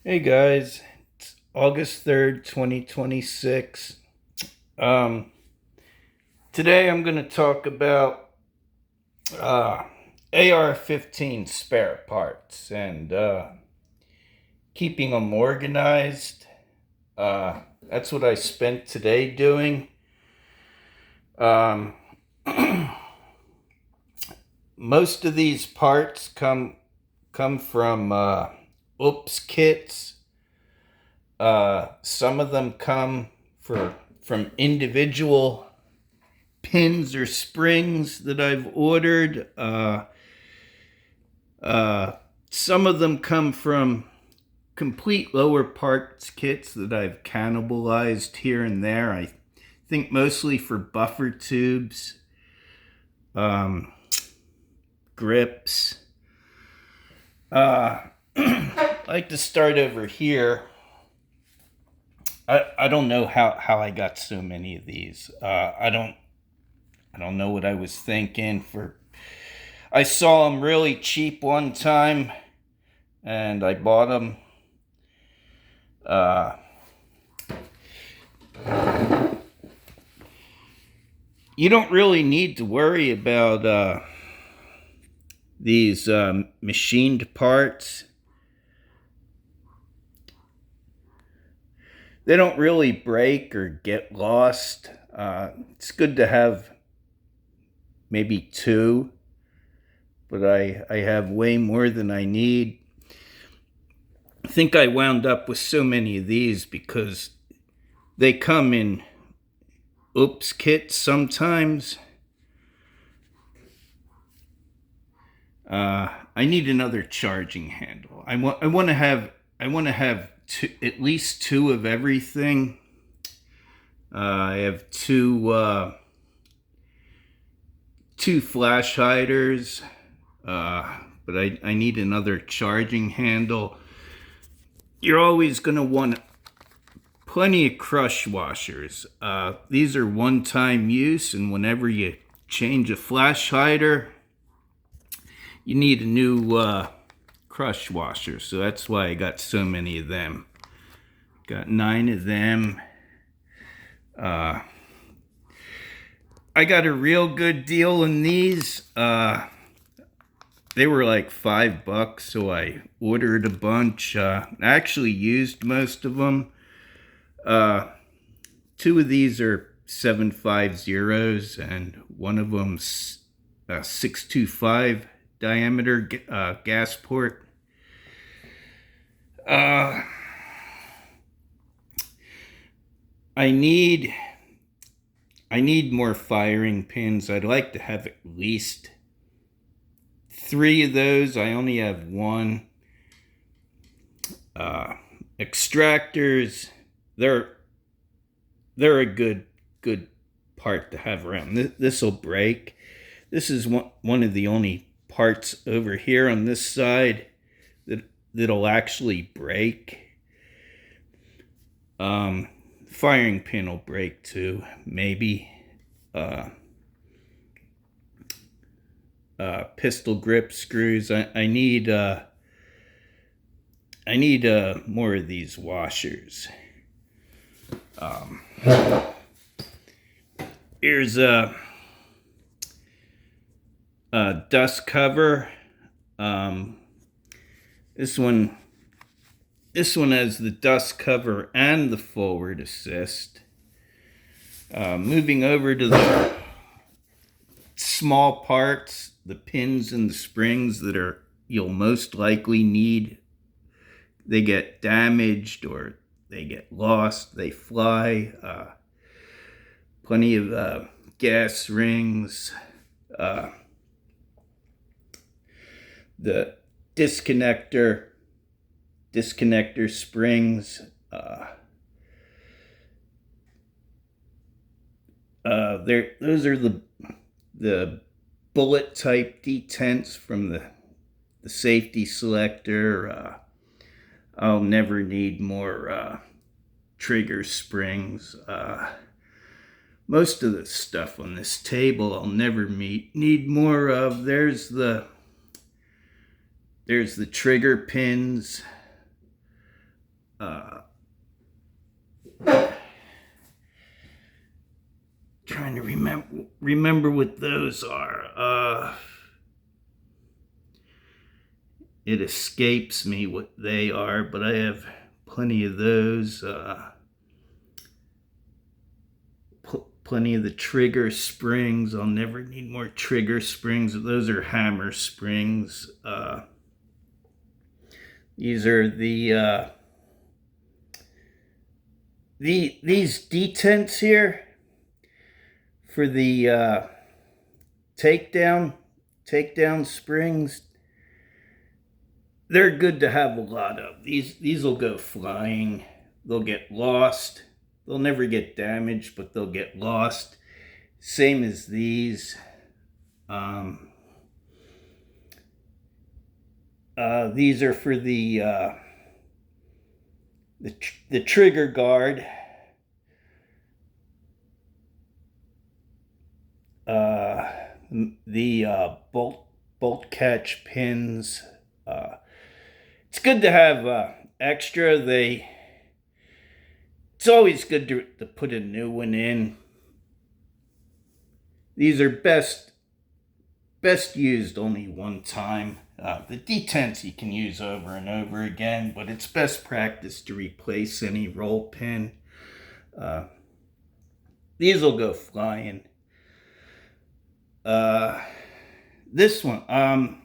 Hey guys, it's August 3rd, 2026. Um, Today I'm going to talk about uh, AR-15 spare parts and keeping them organized. That's what I spent today doing. Um, Most of these parts come from oops kits. Some of them come from individual pins or springs that I've ordered. Uh, some of them come from complete lower parts kits that I've cannibalized here and there. I think mostly for buffer tubes, um, grips. I like to start over here. I don't know how I got so many of these. I don't know what I was thinking. I saw them really cheap one time, and I bought them. Uh, you don't really need to worry about these machined parts. They don't really break or get lost. It's good to have maybe two, but I have way more than I need. I think I wound up with so many of these because they come in oops kits sometimes. I need another charging handle. I want to have at least two of everything. I have two flash hiders, but I need another charging handle. You're always going to want plenty of crush washers. These are one-time use, and whenever you change a flash hider, you need a new crush washer. So that's why I got so many of them. Got 9 of them. I got a real good deal on these. They were like $5, so I ordered a bunch. I actually used most of them. Two of these are 750s, and one of them's a 625 diameter gas port. I need more firing pins. I'd like to have at least 3 of those. I only have one. Extractors, they're a good part to have around. This will break. This is one of the only parts over here on this side that'll actually break. Firing pin will break too, maybe. Pistol grip screws. I need more of these washers. Here's a dust cover. This one has the dust cover and the forward assist. Moving over to the small parts, the pins and the springs that you'll most likely need. They get damaged or they get lost, they fly. Plenty of gas rings. The disconnector springs. Those are the bullet type detents from the safety selector. I'll never need more trigger springs. Most of the stuff on this table I'll never need more of. There's the trigger pins. Trying to remember what those are. It escapes me what they are, but I have plenty of those. Plenty of the trigger springs. I'll never need more trigger springs. Those are hammer springs. These are these detents here for the takedown springs. They're good to have a lot of. These will go flying. They'll get lost. They'll never get damaged, but they'll get lost. Same as these. These are for the trigger guard. The bolt catch pins. It's good to have extra. It's always good to put a new one in. These are best used only one time. The detents you can use over and over again, but it's best practice to replace any roll pin. These will go flying. This one,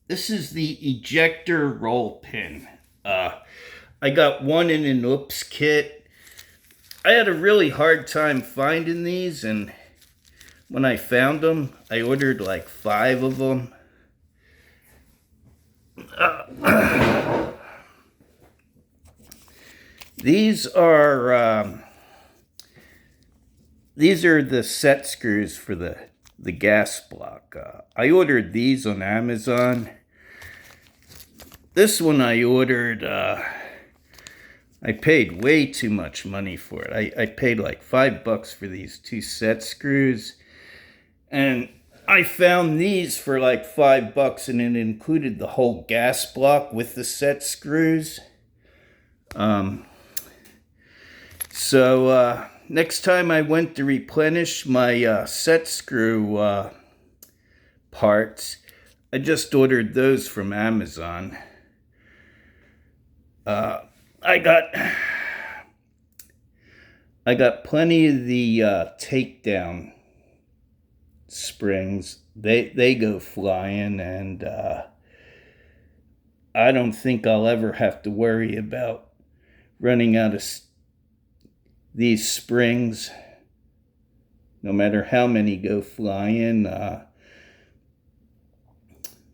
this is the ejector roll pin. I got one in an oops kit. I had a really hard time finding these, and when I found them, I ordered like 5 of them. These are the set screws for the gas block. I ordered these on Amazon. This one I ordered, I paid way too much money for it. I paid like $5 for these 2 set screws. And I found these for like $5, and it included the whole gas block with the set screws. So next time I went to replenish my set screw parts, I just ordered those from Amazon. I got plenty of the takedown springs. They go flying, and I don't think I'll ever have to worry about running out of these springs, no matter how many go flying.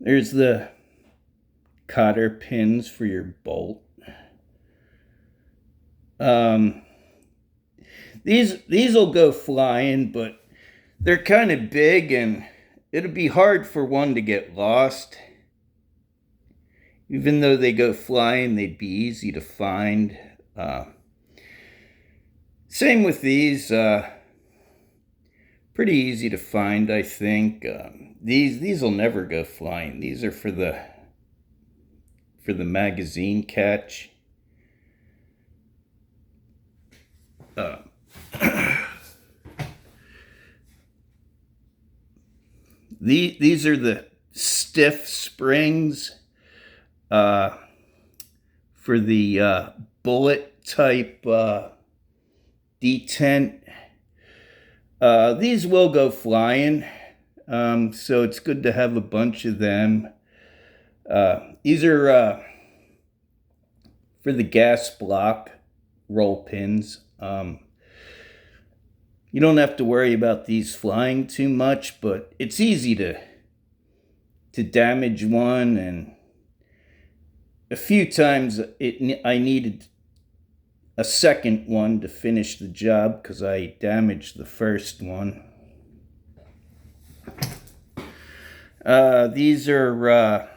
There's the cotter pins for your bolt. These will go flying, but they're kind of big, and it'll be hard for one to get lost. Even though they go flying, they'd be easy to find. Same with these. Pretty easy to find, I think. These will never go flying. These are for the magazine catch. These are the stiff springs for the bullet type detent. These will go flying, so it's good to have a bunch of them. These are for the gas block roll pins. You don't have to worry about these flying too much, but it's easy to damage one, and a few times I needed a second one to finish the job because I damaged the first one. These are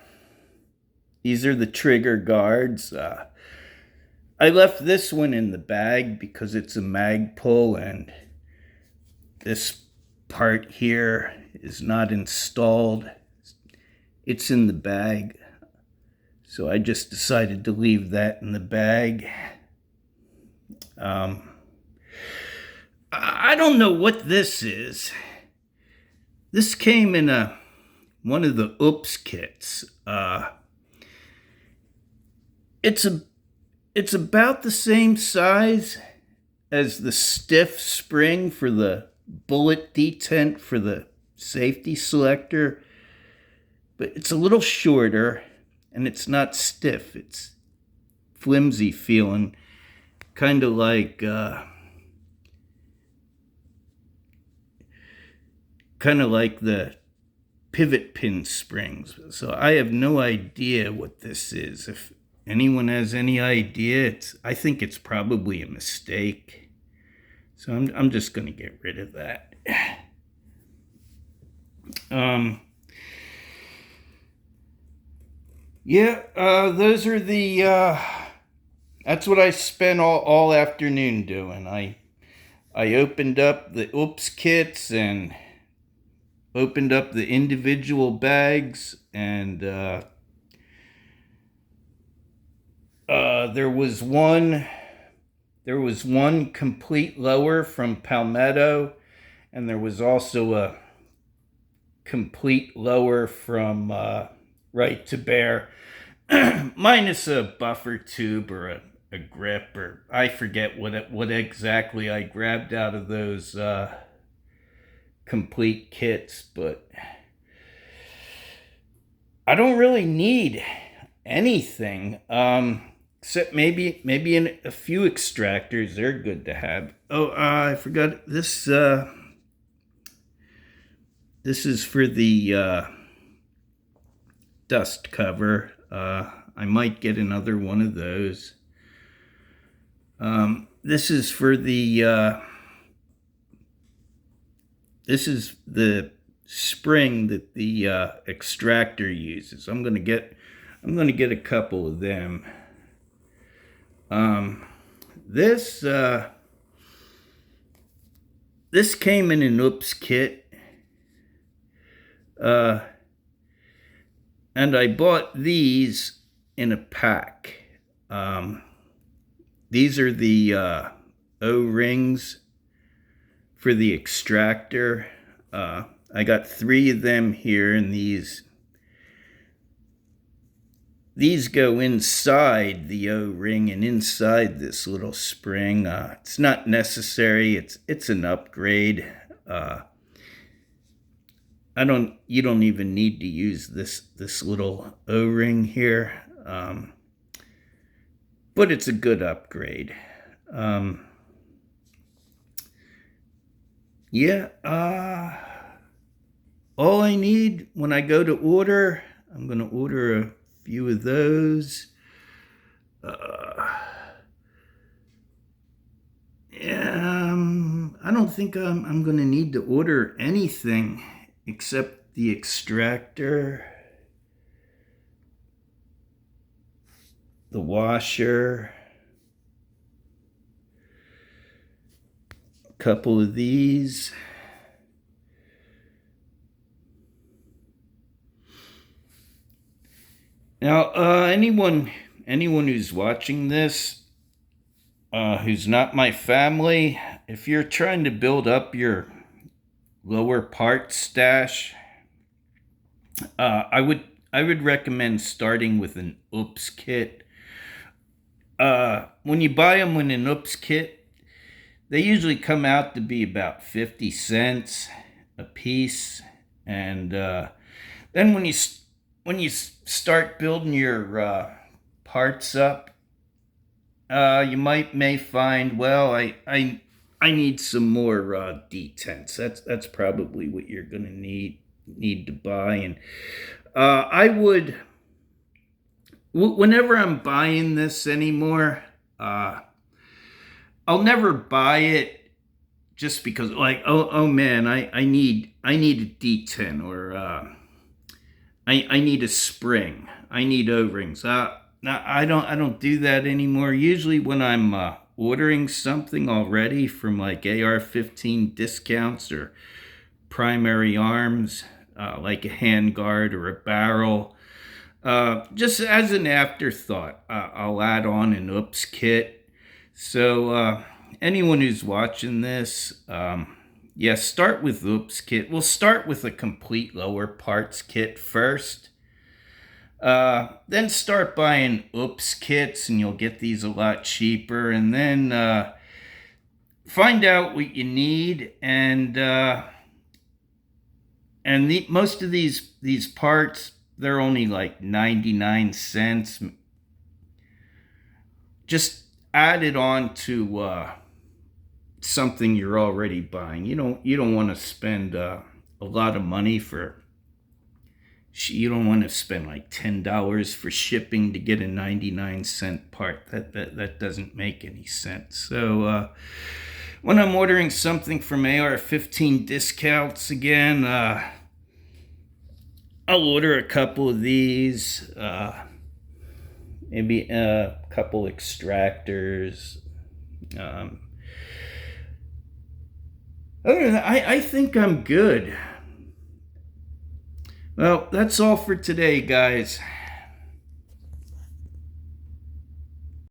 the trigger guards. I left this one in the bag because it's a mag pull, and this part here is not installed. It's in the bag. So I just decided to leave that in the bag. I don't know what this is. This came in one of the Oops kits. It's a it's about the same size as the stiff spring for the bullet detent for the safety selector, but it's a little shorter and it's not stiff. It's flimsy feeling, kind of like the pivot pin springs. So I have no idea what this is. If anyone has any idea, I think it's probably a mistake. So I'm just going to get rid of that. Those are the that's what I spent all afternoon doing. I opened up the Oops kits and opened up the individual bags, and there was one complete lower from Palmetto, and there was also a complete lower from Right to Bear, minus a buffer tube or a grip, or I forget what exactly I grabbed out of those complete kits, but I don't really need anything except maybe in a few extractors. They're good to have. I forgot this. This is for the dust cover. I might get another one of those. This is for the this is the spring that the extractor uses. I'm gonna get a couple of them. This came in an Oops kit, and I bought these in a pack. These are the O-rings for the extractor. I got 3 of them here, and these go inside the O-ring and inside this little spring. It's not necessary. It's an upgrade. You don't even need to use this little O-ring here, but it's a good upgrade. All I need when I go to order, I'm going to order a few of those. I don't think I'm going to need to order anything except the extractor, the washer, a couple of these. Now, anyone who's watching this, who's not my family, if you're trying to build up your lower part stash, I would recommend starting with an Oops kit. When you buy them in an Oops kit, they usually come out to be about 50 cents a piece, and then when you start building your parts up, you may find, well, I need some more detents. That's probably what you're gonna need to buy. And I would, whenever I'm buying this anymore, I'll never buy it just because, like, oh man, I need a detent, or I need a spring. I need O-rings. Now I don't do that anymore. Usually when I'm ordering something already from like AR-15 discounts or primary arms, like a handguard or a barrel, just as an afterthought, I'll add on an Oops kit. So anyone who's watching this, yeah, start with Oops Kit. We'll start with a complete lower parts kit first. Then start buying Oops Kits, and you'll get these a lot cheaper. And then find out what you need, and most of these parts, they're only like 99 cents. Just add it on to something you're already buying. You don't want to spend a lot of money for. You don't want to spend like $10 for shipping to get a 99-cent part. That doesn't make any sense. So when I'm ordering something from AR-15 discounts again, I'll order a couple of these, maybe a couple extractors. Other than that, I think I'm good. Well, that's all for today, guys.